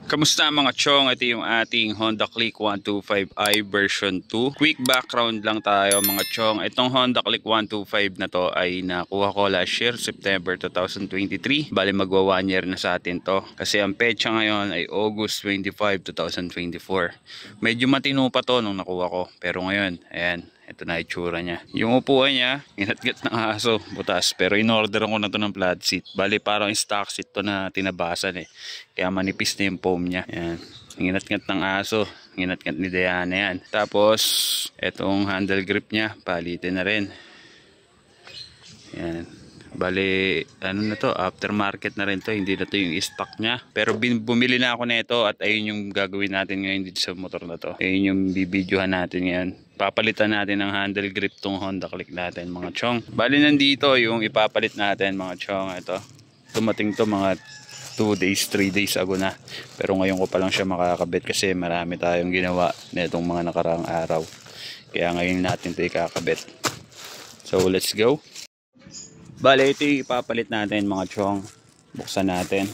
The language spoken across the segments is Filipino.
Kamusta mga chong? Ito yung ating Honda Click 125i version 2. Quick background lang tayo mga chong. Itong Honda Click 125 na to ay nakuha ko last year, September 2023. Bali magwa 1 year na sa atin to. Kasi ang petsa ngayon ay August 25, 2024. Medyo matino pa to nung nakuha ko. Pero ngayon, ayan. Ito na itsura niya. Yung upuan niya, inatgat ng aso, butas. Pero in-order ko na to ng flat seat. Bali parang stock seat to na tinabasan eh. Kaya manipis na yung foam niya. Ayan. Ingat-ngat ng aso. Ingat-ngat ni Diana yan. Tapos, etong handle grip niya, palitin na rin. Ayan. Bali, ano na to, aftermarket na rin to, hindi na to yung stock niya. Pero bumili na ako nito at ayun yung gagawin natin ngayon dito sa motor na to. Ayun yung bibidyohan natin ngayon. Papalitan natin ng handle grip tong Honda Click natin mga chong. Bali nandito yung ipapalit natin mga chong. Ito, dumating to mga 2 days, 3 days ago na. Pero ngayon ko pa lang siya makakabit kasi marami tayong ginawa nitong mga nakaraang araw. Kaya ngayon natin ito ikakabit. So let's go. Bale, ito yung ipapalit natin mga chong. Buksan natin.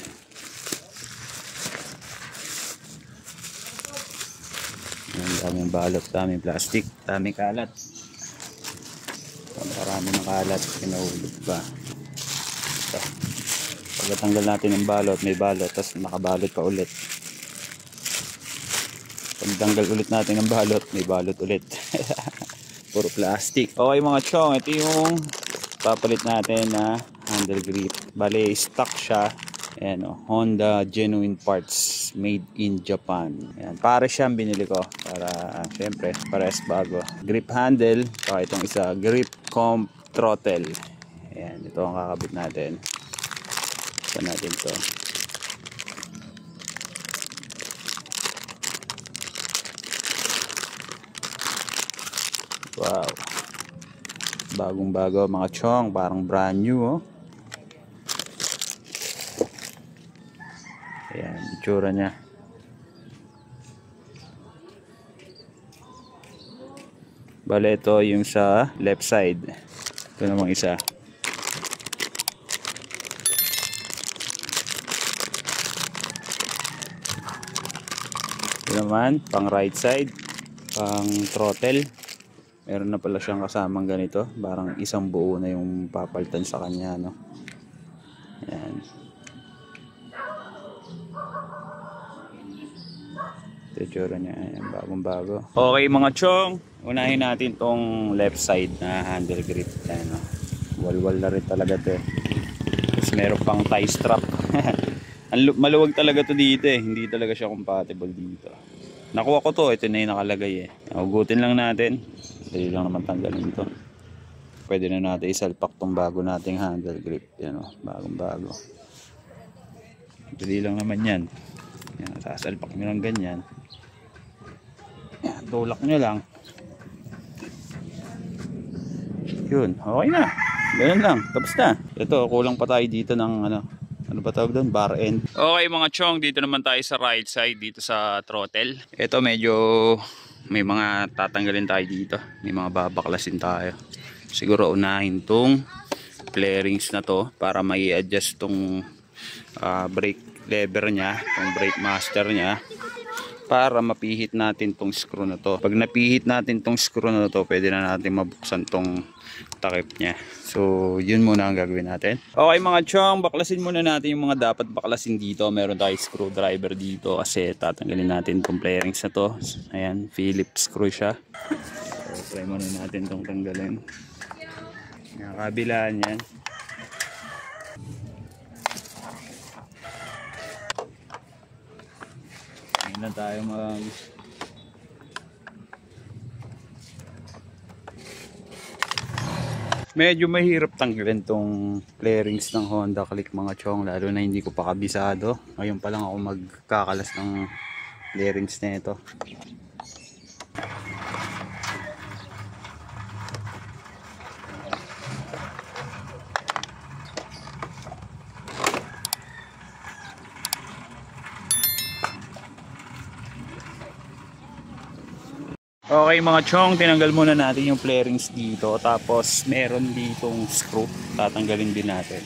Daming balot, daming plastic, daming kalat. Marami ng kalat, pinahulog pa. Ito. Pagkatanggal natin ng balot, may balot, tapos nakabalot pa ulit. Pagtanggal ulit natin ng balot, may balot ulit. Puro plastic. Okay mga chong, ito yung papalit natin na handle grip. Bale, stock siya. Ayan o, Honda genuine parts made in Japan. Ayan, para siyang binili ko. Para, syempre, pares bago. Grip handle, saka itong isa, grip comp throttle. Ayan, ito ang kakabit natin. Ito natin to. Wow. Bagong bago mga chong, parang brand new oh. Ayan, itsura niya. Bale, ito yung sa left side. Ito namang isa. Ito naman, pang right side, pang throttle. Meron na pala siyang kasamang ganito. Parang isang buo na yung papalitan sa kanya, no? Ayan. Ito tsura niya. Ayan, bagong bago. Okay mga chong, unahin natin tong left side na handle grip. Ayan, no? Walwal na rin talaga ito eh. Tapos meron pang tie strap. Maluwag talaga to dito eh. Hindi talaga siya compatible dito. Nakuha ko to, ito na yung nakalagay eh. Hugutin lang natin. Dali lang naman tanggalin to. Pwede na natin isalpak tong bago nating handle grip. Yan o, bagong bago. Dali lang naman yan. Yan, sasalpak nyo lang ganyan. Yan, tulak nyo lang. Yun, okay na. Ganun lang, tapos na. Ito, kulang pa tayo dito ng ano ba tawag doon? Bar end. Okay mga chong, dito naman tayo sa right side, dito sa throttle. Ito medyo may mga tatanggalin tayo dito. May mga babaklasin tayo. Siguro unahin tong flarings na to para may adjust tong brake lever nya, tong brake master nya, para mapihit natin tong screw na to. Pag napihit natin tong screw na to, pwede na natin mabuksan tong takip nya. So yun muna ang gagawin natin. Okay mga chong, baklasin muna natin yung mga dapat baklasin dito. Meron tayong screwdriver dito kasi tatanggalin natin tong flarings na to. Ayan, Phillips screw siya. So try muna natin tong tanggalin. Yung kabilaan yan. Ayan na tayo medyo mahirap tanggalin tong flarings ng Honda Click mga chong, lalo na hindi ko pa kabisado. Ngayon pa lang ako magkakalas ng flarings na ito. Okay mga chong, tinanggal muna natin yung flarings dito. Tapos meron ditong screw, tatanggalin din natin.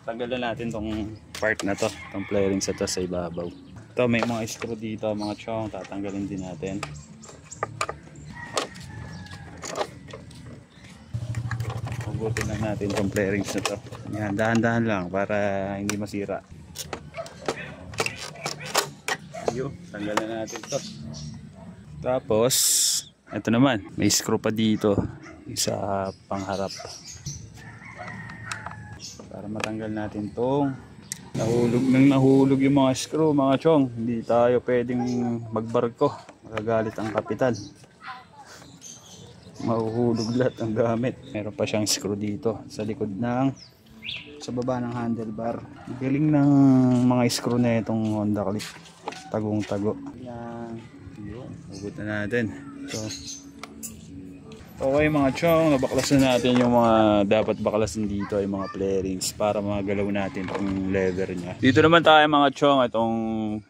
tanggalan natin tong part na to, tong flaring sa to sa ibabaw. Ito may mga screw dito mga chong, tatanggalin din natin. Hugutin lang natin tong flarings na to. Yan, dahan-dahan lang para hindi masira. Ayun, tanggalan natin to. Tapos ito naman, may screw pa dito sa pangharap para matanggal natin tong nahulog yung mga screw mga chong. Hindi tayo pwedeng magbarko, magagalit ang kapitan, mahuhulog lahat ang gamit. Meron pa siyang screw dito sa likod sa baba ng handlebar. Galing ng mga screw na itong Honda Click, tagong tago. Yan, yun, hugot na natin. So okay mga chong, nabaklas na natin yung mga dapat baklasin dito, yung mga flarings para magalaw natin itong lever nya. Dito naman tayo mga chong, itong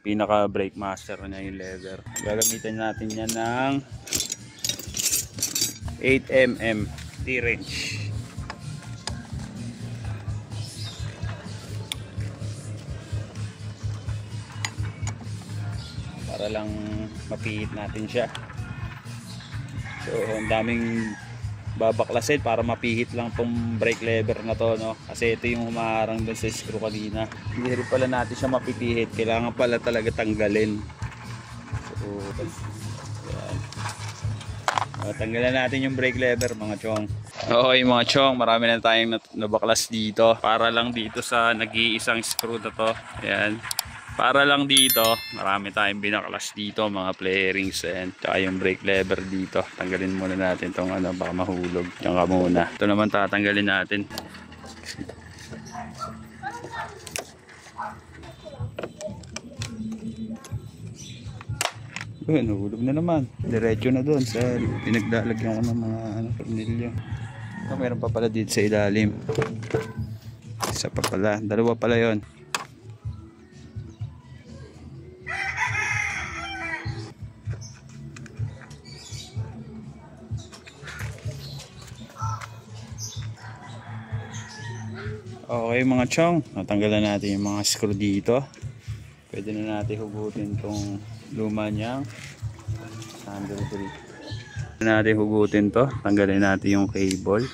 pinaka brake master na yung lever. Gagamitin natin yan ng 8mm T-wrench. Para lang mapihit natin siya. So, ang daming babaklasin para mapihit lang tong brake lever na to, no? Kasi ito yung humaharang dun sa screw kanina. Hindi rin pala natin siya mapipihit. Kailangan pala talaga tanggalin. So, yan. Tanggalan natin yung brake lever mga chong. Okay mga chong, marami na tayong nabaklas dito. Para lang dito sa nag-iisang screw na to. Ayan. Para lang dito, marami tayong binaklas dito, mga flarings and tsaka yung brake lever dito. Tanggalin muna natin itong ano, baka mahulog. Diyan ka muna. Ito naman tatanggalin natin. Nahulog na naman. Diretso na doon sa pinaglalagyan ko ng mga tornilyo. Meron pa pala dito sa ilalim. Isa pa pala, dalawa pala yon. Okay mga chong, natanggalan natin yung mga screw dito. Pwede na natin hugutin itong luma niyang handle grip. Pwede natin hugutin to, tanggalin natin yung cable.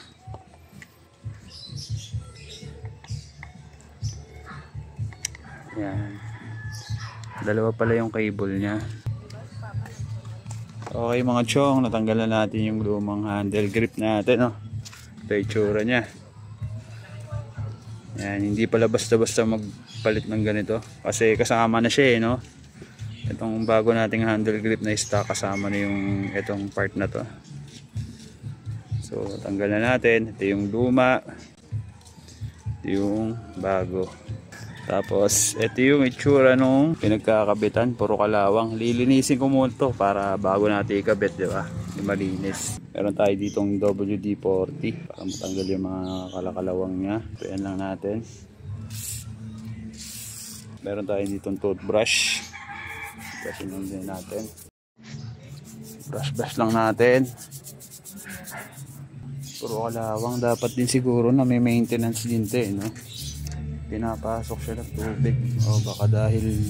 Yan. Dalawa pala yung cable niya. Okay mga chong, natanggalan natin yung lumang handle grip natin. Oh. Ito yung itsura niya. Yan, hindi pala basta-basta magpalit ng ganito kasi kasama na siya no. Itong bago nating handle grip na stock, kasama na yung itong part na to. So tanggalan natin. Ito yung luma, ito yung bago. Tapos ito yung itsura nung pinagkakabitan, puro kalawang. Lilinisin ko muna to para bago natin ikabit, di ba? Malinis. Meron tayo ditong WD-40 para matanggal yung mga kalakalawang nya. Ayan lang natin. Meron tayo ditong toothbrush. Brushin lang din natin. Brush lang natin. Puro kalawang. Dapat din siguro na may maintenance din ito, no? Pinapasok siya ng tubig. O baka dahil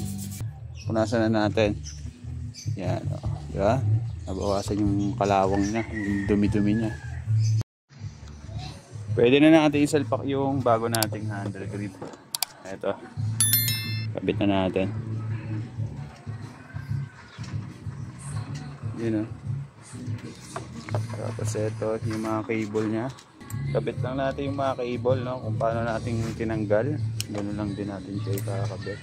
punasan na natin. Yan, o. Diba? Nabawasan yung kalawang niya, yung dumi-dumi niya. Pwede na natin isalpak yung bago nating handle grip. Ito, kabit na natin. Yun o. Tapos ito yung mga cable niya. Kabit lang natin yung mga cable, no? Kung paano natin tinanggal. Ganun lang din natin siya ikakabit.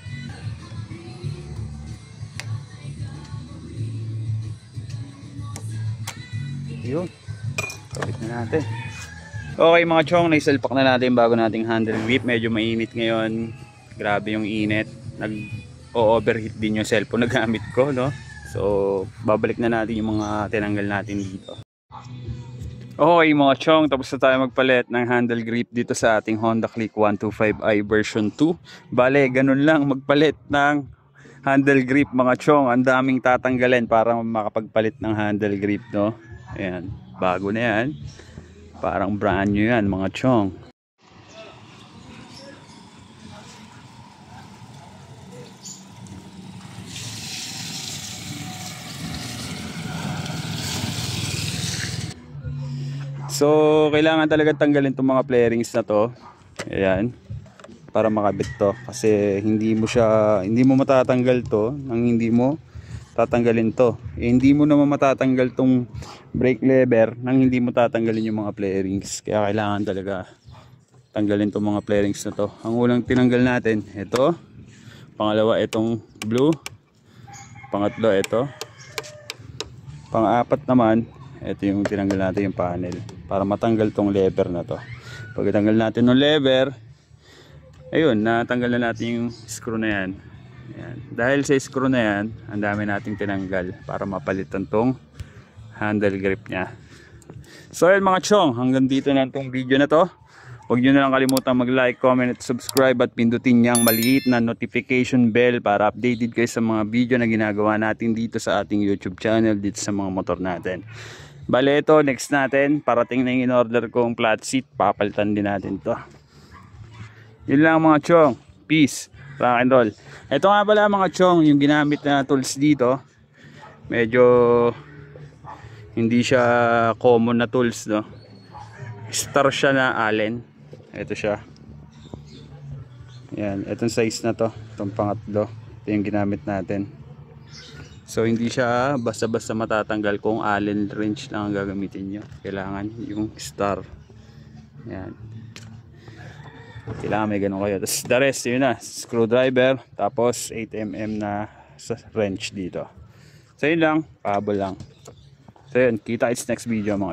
Yun, kabit na natin. Okay mga chong, naisalpak na natin bago nating handle grip. Medyo mainit ngayon. Grabe yung init. Nag-overheat din yung cellphone na gamit ko, no? So babalik na natin yung mga tinanggal natin dito. Okay mga chong, tapos na tayo magpalit ng handle grip dito sa ating Honda Click 125i version 2. Bale, ganun lang magpalit ng handle grip mga chong. Ang daming tatanggalin para makapagpalit ng handle grip, no? Ayan, bago na yan. Parang brand new yan mga chong. So kailangan talaga tanggalin itong mga flarings na to. Ayan, para makabit to, kasi hindi mo matatanggal to nang hindi mo tatanggalin to. Hindi mo naman matatanggal tong brake lever nang hindi mo tatanggalin yung mga flarings. Kaya kailangan talaga tanggalin tong mga flarings na to. Ang unang tinanggal natin ito, pangalawa itong blue, pangatlo ito, pang-apat naman ito yung tinanggal natin yung panel para matanggal tong lever na to. Pag tanggal natin ng lever, ayun, natanggal na natin yung screw na yan. Ayan. Dahil sa screw na yan, ang dami nating tinanggal para mapalitan tong handle grip nya. So ayun mga chong, hanggang dito na itong video na to. Huwag nyo na lang kalimutan mag-like, comment at subscribe at pindutin niyang maliit na notification bell para updated kayo sa mga video na ginagawa natin dito sa ating YouTube channel, dito sa mga motor natin. Bale ito, next natin, parating na yung in-order kong flat seat, papalitan din natin to. Yun lang mga chong, peace, rock and roll. Ito nga pala mga chong, yung ginamit na tools dito, medyo hindi siya common na tools, no? Star siya na Allen. Ito siya. Yan, itong size na to, itong pangatlo, ito yung ginamit natin. So hindi siya basta-basta matatanggal kung Allen wrench lang ang gagamitin nyo. Kailangan yung star. Yan, kailangan may ganun kayo. Tapos the rest, yun na, screwdriver, tapos 8mm na wrench dito. So yun lang, pahabol lang. So yun, kita it's next video mga